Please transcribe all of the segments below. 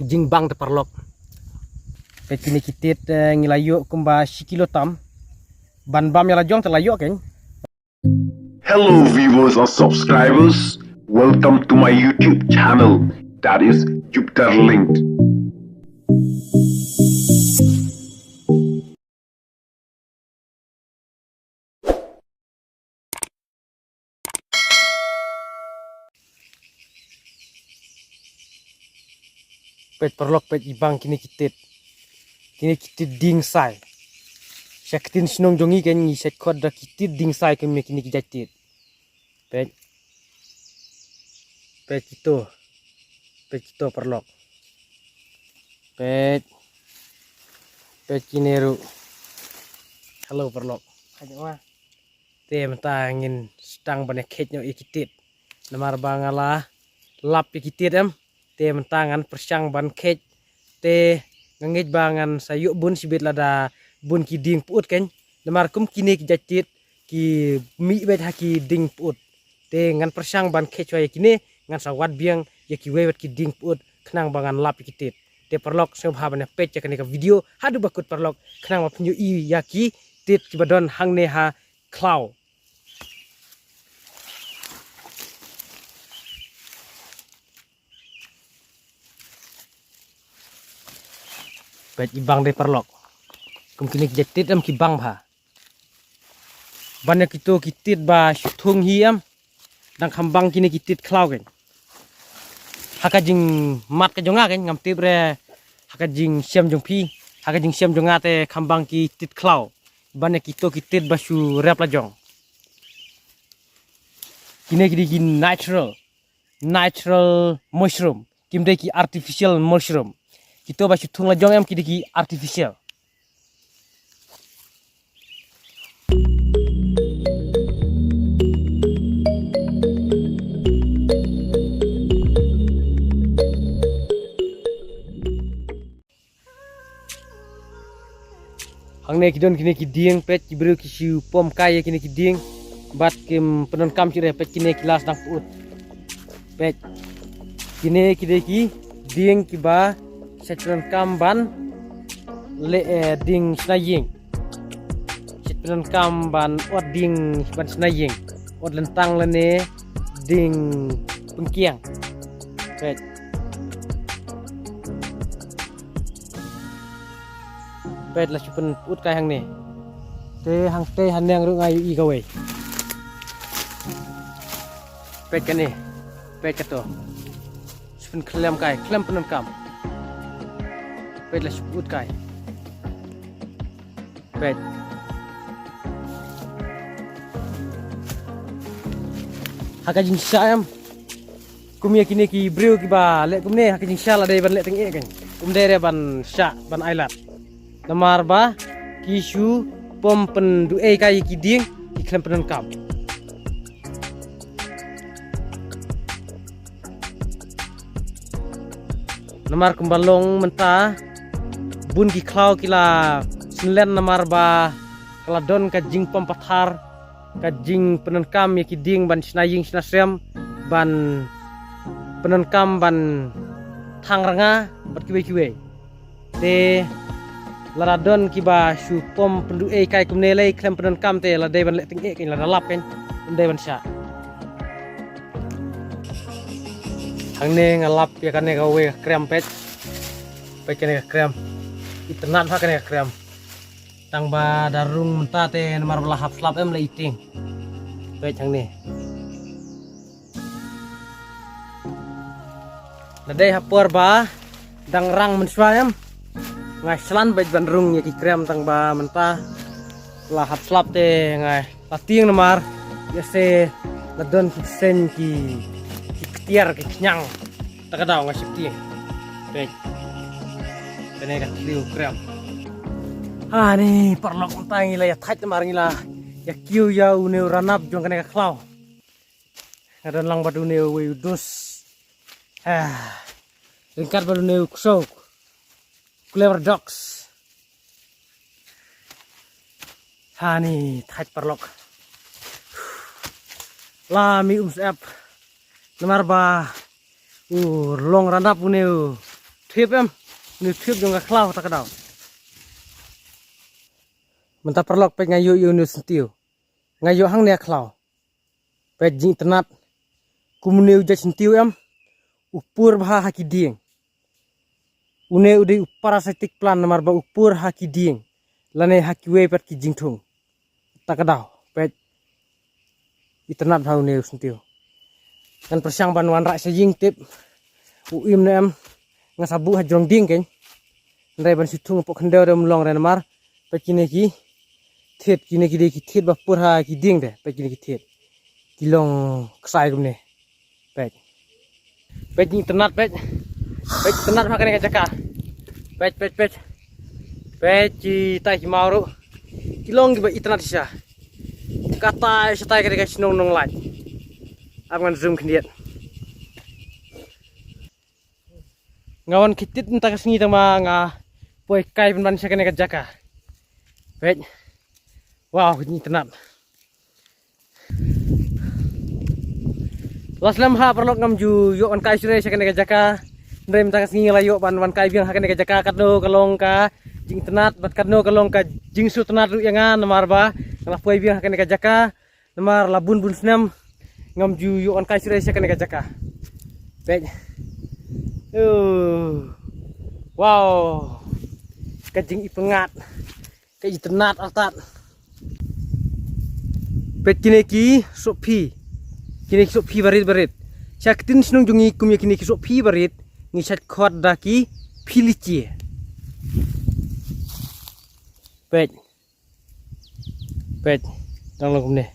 Jing bang te parlok. Pekini kitit ngilayo kumba sikilo tam. Ban bam yala jong telayo ken. Hello viewers or subscribers, welcome to my YouTube channel, that is Jupiter Linked. Pet parlok pet ibang kini kitit ding sai. Syaktin sinong jongi ken ni set kod da kitit ding sai ken me kini kijatit. Pet itu parlok. Pet kineru. Halo parlok. Aja mah. Te mentangin stang banyak ketnyo ikitit. Namar bangala lap ikitit em. Te mentangan persyang ban ket. Te ngangit bangan sayuk bun sibit lada bun ki ding puut ken. Namar kum kini kijatit ki mi bet haki ding puut. Te ngan persyang ban ket coy kini ngan sawat biang ya ki wewet ki ding puut kenang bangan lap ikitit. Te perlok sebab habane pet kan ka video hadu bakut perlok kenang ma penyu i yaki tit kibadon hang ne ha klau. Pet ibang de perlok. Kum kini kijatit am ki bang ba. Banyak itu kitit ba syutung hiam dang kambang kini kitit klau ken. Hakajing mat ka jonga ken ngam tibre hakajing siam jong pi hakajing siam jonga te kambang ki tit klau. Banyak itu kitit ba syu rep la jong. Kini ki natural mushroom. Kimde ki artificial mushroom. Kita ba syutung la jong em ki artificial. Hang ne kidon kini kiding pet kibru kisiu pom kaya kini kiding bat kim penon kam cire pet kini kilas dang puut. Pet kini kideki ding kiba setron kam ban le ding snaying. Setron kam ban ot ding ban snaying. Ot lentang lene ding pengkiang. Pet pet la chupen put kai hang ne te hang te han yang ru ngai i gawe pet kan ne pet kato chupen klem kai klem penon kam pet la chuput kai pet hakajing sayam kumya kini ki breu ki ba le kumne hakajing shala dai ban le teng e kan kumdere ban sha ban ailat namar ba kisu pom pendu kai kiding ki klem penon kam namar kumbalong menta bun ki klau kila senlen namar ba kala don ka jing pom pathar ka jing penon kam ya kiding ban snaying snasem ban penon kam ban thangranga bat kiwe te laradon kiba su pom pendu kai kumnele klem penon kam te la dai ban le ting e kin la lap ken dai ban sha hang ne ngalap ya kan ne gawe krem pet ken krem itenan ha kan krem tang ba darung menta te mar bala hap slap em le iting pet hang ne la dai hapor ba dang rang menswayam ngai selan bej bandrung ya ki krem tang ba menta la hap slap te ngai pating namar ya se la don ki sen ki ketiar ki nyang ta kadau ngai sipti bej kene ka liu krem ni parlok mentang ila ya thaj namar ngila ya kiu ya une ranap jong kene ka klau ngadon lang badu ne we dus lingkar badu ne kusok Clever dogs. Hani thaj parlok. La mi sep. Namar ba long ranap punya trip em. Ini trip juga kelau tak kedau. Mentah perlok pe ngayu yu sentiu. Ngayu hang nia kelau. Pe jing tenat kumune uja sentiu em. Upur bah haki dieng. Une udah parasitik plan namar ba upur haki dieng. Lane haki we pet ki jingtung. Tak kedau. Pe iternat bah une sentiu. Dan persiang banuan rak sejing tip. Uim na em ngasabu hajrong ding ken. Ndai ban situng pok kendau dem long ren mar. Pe kini ki thiet kini ki de ki thiet ba pur ha ki ding de. Pe kini ki thiet. Ki long ksai kum ne. Pe jing tenat pe. Pe tenat ha kene jaka. Pe ci tai ki mauru. Ki long ki ba itnat sia. Kata setai kene ka sinong nong laj. Aman zoom kendiat. Ngawan kitit entah kesini tama nga poi kai ban sia kene ka jaka. Pe. Wow, ini tenat. Laslam ha perlok ngam ju yo on kai sure sia kene ka jaka. Ndai mentang singi layo ban kai biang ha kene ka jaka kadno kalong ka jing tenat bat kadno kalong ka jing su tenat ru yangan namar ba. Ngala poi biang ha kene ka jaka. Namar labun bun senam ngam ju yo on kai sure sia kene ka jaka. Pe. Wow. Kajing ipengat. Kaji tenat altat. Pe kini ki sopi. Kini ki sopi barit. Syaktin sinong jungi kum ya kini ki sopi barit. Ngisat khot daki pilici. Pe. Tang long kum ne.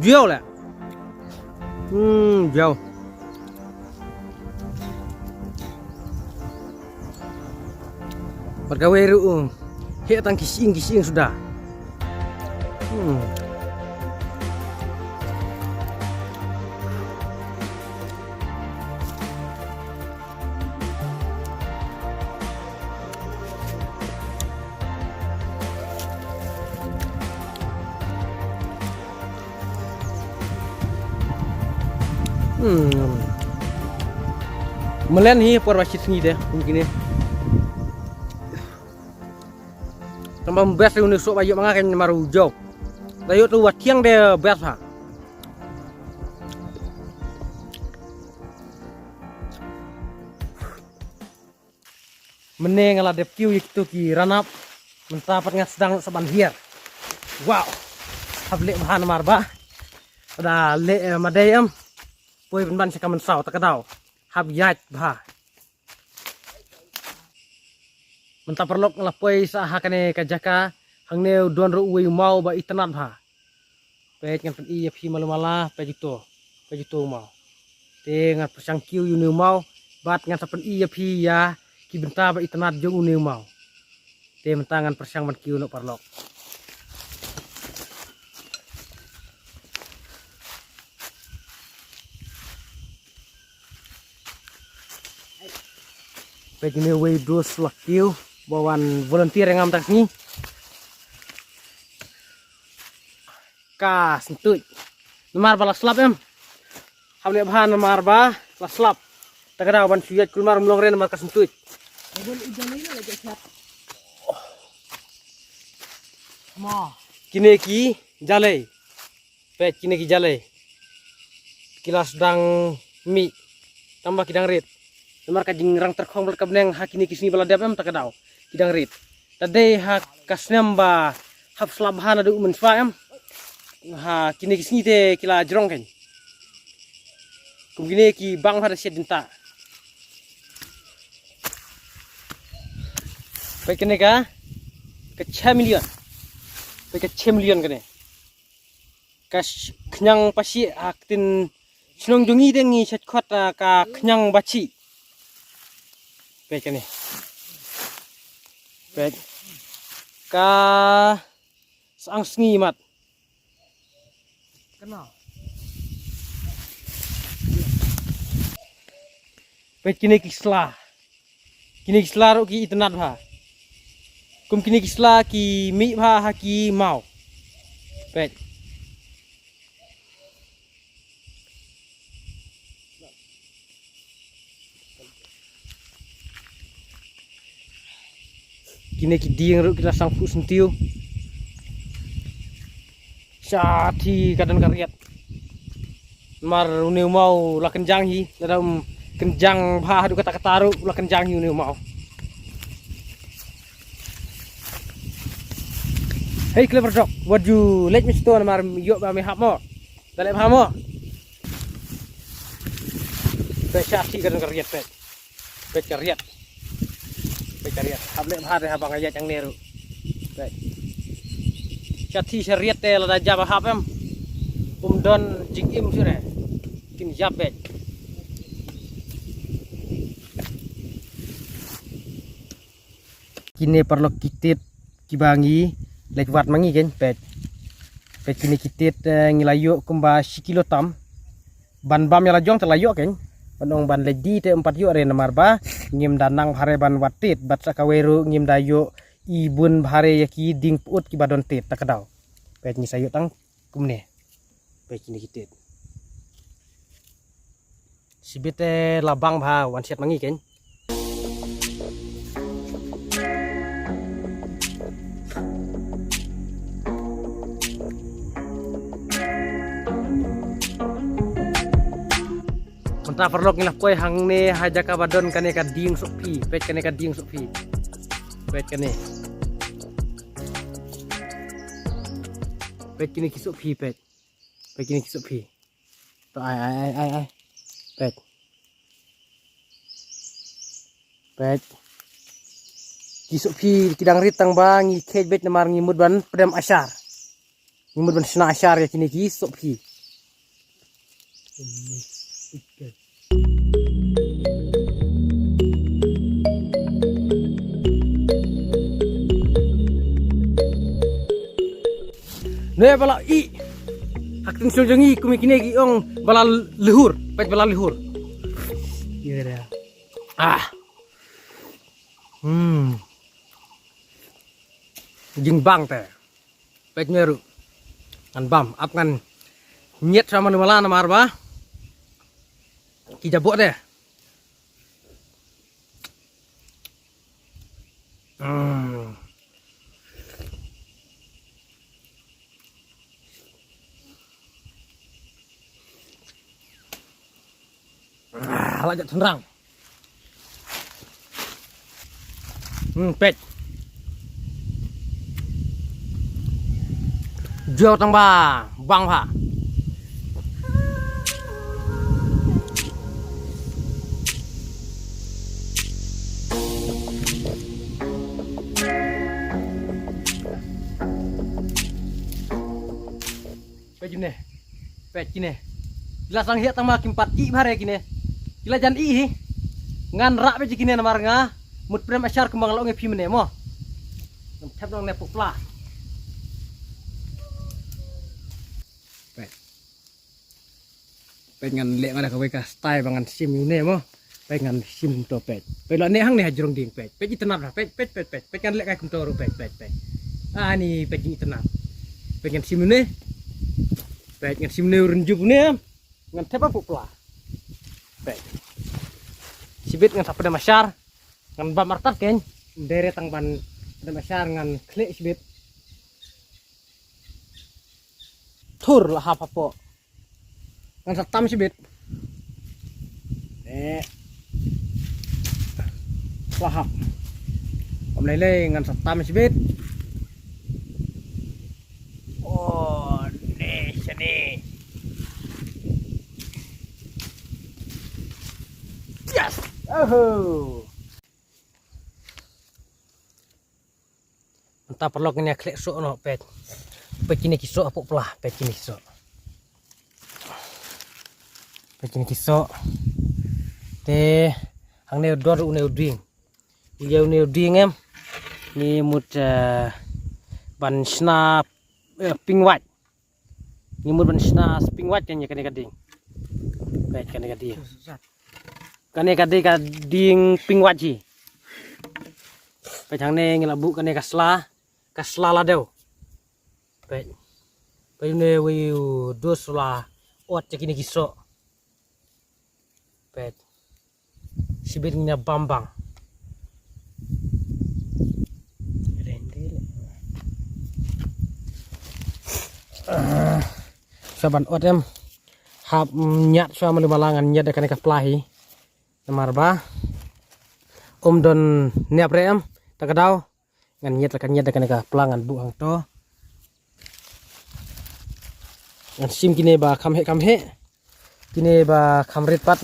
Jauh lah. Jauh. Pergawe ru. Hek tang kising sudah. Melen hi por wasit ni deh mungkin ya. Tambah bes ni sok bayu manga kan maru jauh. Layu tu wat tiang deh bes ha. Meneng ala dep kiu itu ki ranap mentapat ngas sedang saban hier. Wow. Hable bahan marba. Ada le madayam. Poi ban sekaman saw tak kedau. Hab yat bah. Mentah perlok ngelapoi sah kane kajaka hangneu don ru uwi mau ba itnat bah. Pe kan pen iya phi malu-mala pe juto mau. Te ngat persang kiu yu mau bat ngat pen iya phi ya ki benta ba itnat jo unu mau. Te mentangan persang ban kiu no perlok. Pegini way dos lakiu bawan volunteer yang ngamtak ni. Kas sentut. Nomar balak slap em. Hamle bahan nomar ba la slap. Tagada ban suyat kulmar mulong ren nomar kas sentut. Kini ki jale. Pe kini ki jale. Kilas dang mi tambah kidang rit. Nomor kajing rang terkong belakang neng hakini kisini bala dapem tak kedau kidang rit. Tadi hak kasnem ba hap selabhan ada umen em. Ha kini kisini te kila jerong kan. Kemgini ki bang ada siat dinta. Baik kene ka ke 6 million. Baik ke 6 million kene. Kas kenyang pasi aktin sinong jungi dengi set khot ka kenyang baci. Baik ni. Baik. Ka sang sengi mat. Kenal. Pet kini kislah. Kini kislah ro ki itnat bha. Kum kini kislah ki mi bha ha ki mau. Pet. Kini ki dieng ro kita sang pu sentiu. Syati kadang karyat. Mar uniu mau la kenjang hi dalam kenjang bha du kata kataru la kenjang hi uniu mau. Hey clever dog, what you let me stone mar yo ba me hap mo. Dalem ha mo. Pe syati kadang karyat pe. Pe karyat. Cariat, hable bahar ha bang ayat yang neru. Baik. Syati syariat te la jaba hapem. Don jing im sure. Kin jabet. Kini perlu kitit kibangi lewat mangi kan pet. Pet kini kitit ngilayu kumba sikilo tam. Ban bam yang lajong terlayu kan. Penong ban ledi te 4 yu are namar ba ngim danang bhare ban watit bat sakaweru ngim dayo ibun bhare yaki ding put ki badon tit takadau pet ni sayu tang kumne pet ni kitit sibete labang bha wan siat mangi ken ta perlok ngilah koi hang ne hajaka badon kane ka ding sopi pet kane ka ding sopi pet kane kisuk pi pet kini kisuk pi to ai pet kisuk pi kidang ritang bang ngi kej bet namar ngimud ban pedam asyar ngimud ban sna asyar ya kini kisuk pi ne bala i haktin suljongi kumikine gi ong bala luhur pet bala luhur iya dah jing bang teh pet nyeru an bam ap ngan nyet sama numala namar ba ki jabok deh lajak tenang pet jauh tang bang ha pet kine la sang hiat tang ma kimpat i bhare kine kila jan i ngan rak be kine namar nga mut prem asyar kembang lo nge pi mene mo thap dong ne pukla pet ngan le ngada ka ka style bangan sim ne mo pet ngan sim to pet lo ne hang ne hajrong ding pet itenap lah pet kan le ka kum to pet ni pet itenap pet ngan sim ne pet ngan sim ne renjuk ne ngan thap pukla pet sibit ngan sapeda masyar ngan ba martat ken dere tang ban pada masyar ngan klik sibit tur lah apa po ngan satam sibit lahap om lele ngan satam sibit oh ne sini yes oh entah perlu kena klik sok no pet kini kisok apa pelah pet kini kisok te hang ne dor une uding uya une uding em ni mut ban sna pingwat ni mut ban sna pingwat kan ya kene kading pet kene kading kane kade ka ding pingwaji pe chang ne ngila bu kane kasla la deu pe ne wi dosla ot chekini kiso pe sibirnya bambang saban ot em hap nyat sa malangan nyat kane ka plahi namar ba don niap ream takadau ngan nyet kane ka pelangan buang to ngan sim kine ba kamhe kine ba kamrit pat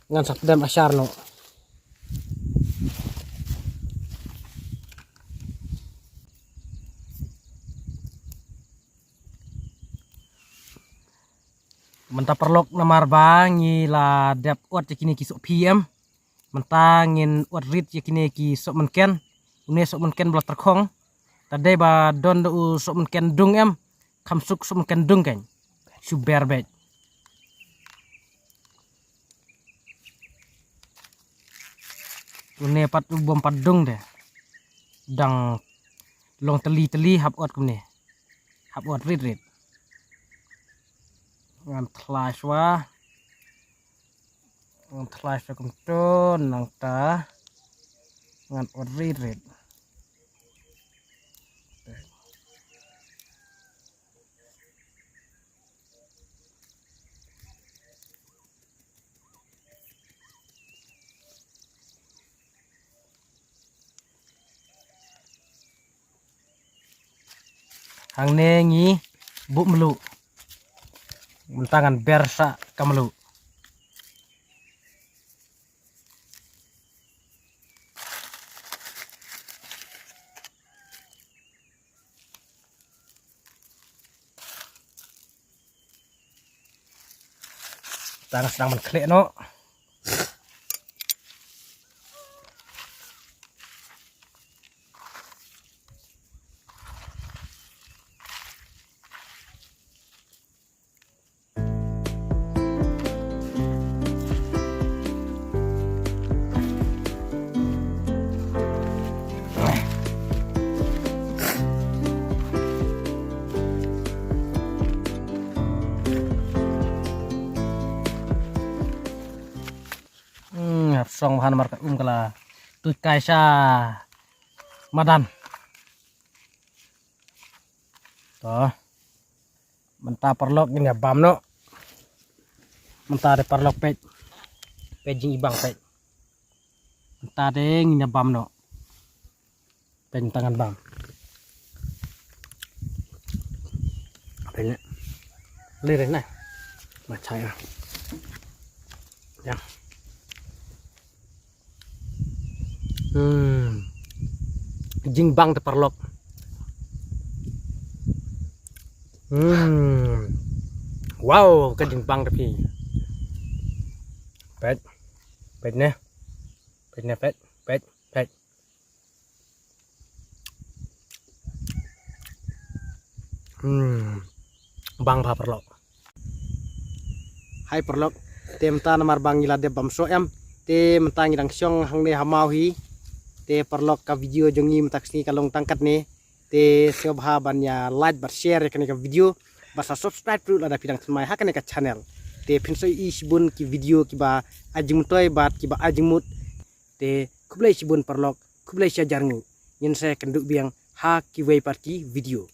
ngan sakdam asyar no menta perlok namar bang la dap ot kini ki sok PM mentangin ot rit kini ki sok menken une sok menken belas terkong tade ba don do sok menken dung em kamsuk sok menken dung kan suber bet une pat bom padung deh dang long teli hap ot kumne hap ot rit ngan tlash wa ngan tlash kum ton nang ta ngan ot rit hang nengi bu melu mentangan bersa kamelu tangan sedang menklik no song bahan marka kala tu kaisa madan to menta perlok ini bam no menta de perlok pejing ibang pej menta de ini bam no pen tangan bam apa ini lirik nah macam ya jing bang teperlok wow cái jing bang tapi pet nè pet bang pa perlok hai perlok tem ta namar bang ila de bam so em te mentang irang syong hang ne hamau hi te perlok ka video jongi mentaksni kalong tangkat ne te sebha bannya like bar share kan ka video basa subscribe dulu ada pidang semai hakan ka channel te pinso isbun ki video ki ba ajimut toy bat ki ba ajimut te kublai sibun perlok kublai sya jarngu yen saya kenduk biang ha ki wei parti video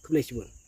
kublai sibun